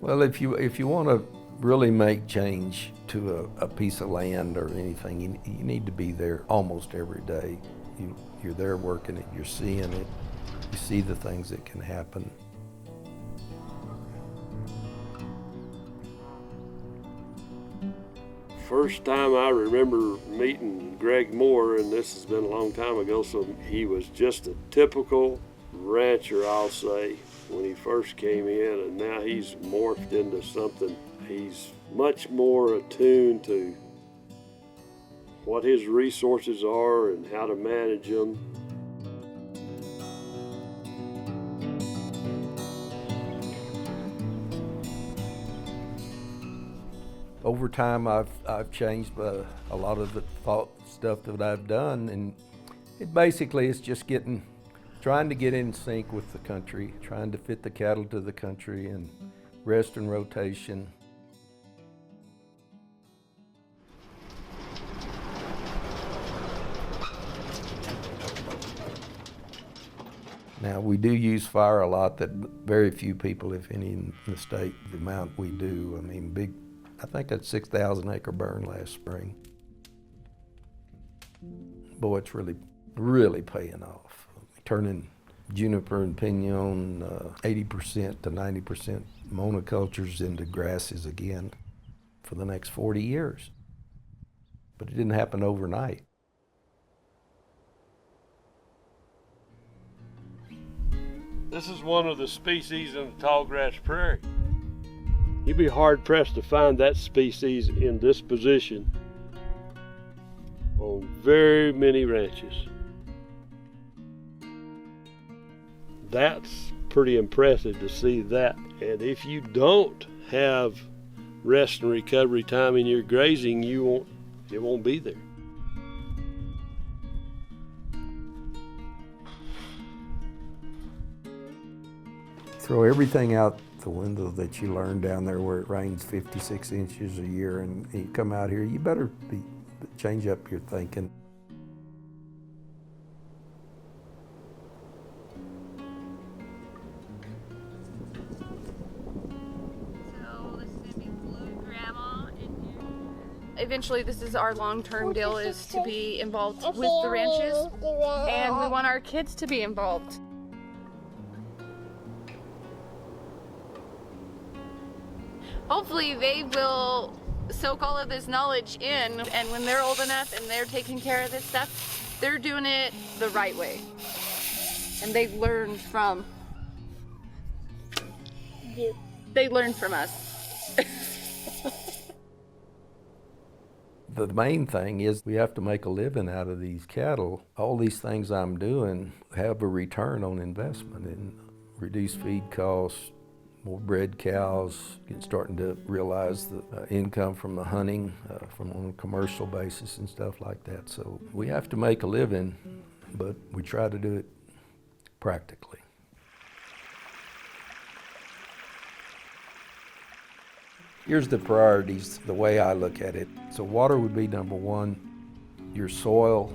Well, if you want to really make change to a piece of land or anything, you need to be there almost every day. You're there working it, you're seeing it, you see the things that can happen. First time I remember meeting Greg Moore, and this has been a long time ago, so he was just a typical rancher, I'll say, when he first came in, and now he's morphed into something. He's much more attuned to what his resources are and how to manage them. Over time, I've changed a lot of the thought stuff that I've done, and it basically is just trying to get in sync with the country, trying to fit the cattle to the country, and rest and rotation. Now, we do use fire a lot, that very few people, if any, in the state, the amount we do. I mean, I think that's 6,000 acre burn last spring. Boy, it's really, really paying off. Turning juniper and pinon 80% to 90% monocultures into grasses again for the next 40 years. But it didn't happen overnight. This is one of the species in the tallgrass prairie. You'd be hard pressed to find that species in this position on very many ranches. That's pretty impressive to see that. And if you don't have rest and recovery time in your grazing, it won't be there. Throw everything out the window that you learned down there where it rains 56 inches a year, and you come out here, you better change up your thinking. Eventually, this is our long-term deal, is to be involved with the ranches, and we want our kids to be involved. Hopefully they will soak all of this knowledge in, and when they're old enough and they're taking care of this stuff, they're doing it the right way. And they learn from us. The main thing is we have to make a living out of these cattle. All these things I'm doing have a return on investment in reduced feed costs, more bred cows, starting to realize the income from the hunting, from on a commercial basis and stuff like that. So we have to make a living, but we try to do it practically. Here's the priorities, the way I look at it. So water would be number one, your soil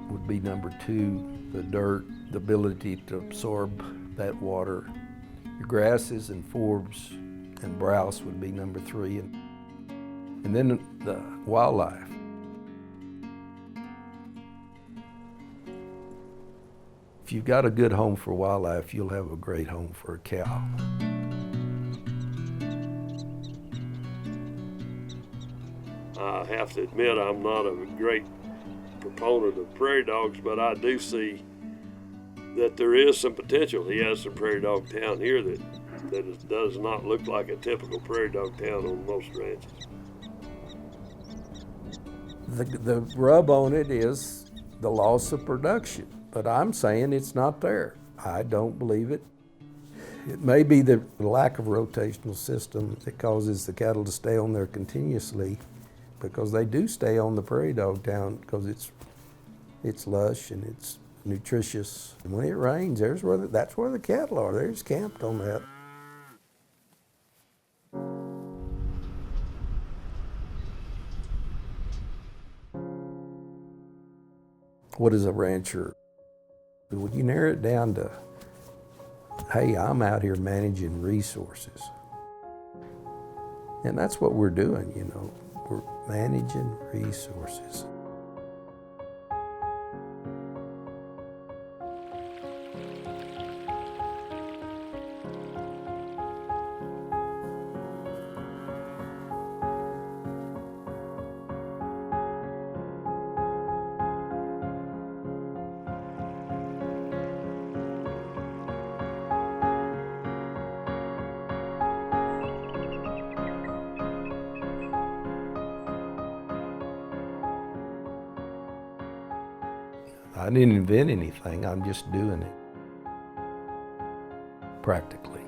would be number two, the dirt, the ability to absorb that water. Your grasses and forbs and browse would be number three, and then the wildlife. If you've got a good home for wildlife, you'll have a great home for a cow. I have to admit I'm not a great proponent of prairie dogs, but I do see that there is some potential. He has some prairie dog town here that does not look like a typical prairie dog town on most ranches. The rub on it is the loss of production, but I'm saying it's not there. I don't believe it. It may be the lack of rotational system that causes the cattle to stay on there continuously, because they do stay on the prairie dog town because it's lush and it's nutritious. And when it rains, that's where the cattle are. They're just camped on that. What is a rancher? When you narrow it down to, hey, I'm out here managing resources. And that's what we're doing, you know. We're managing resources. I didn't invent anything, I'm just doing it practically.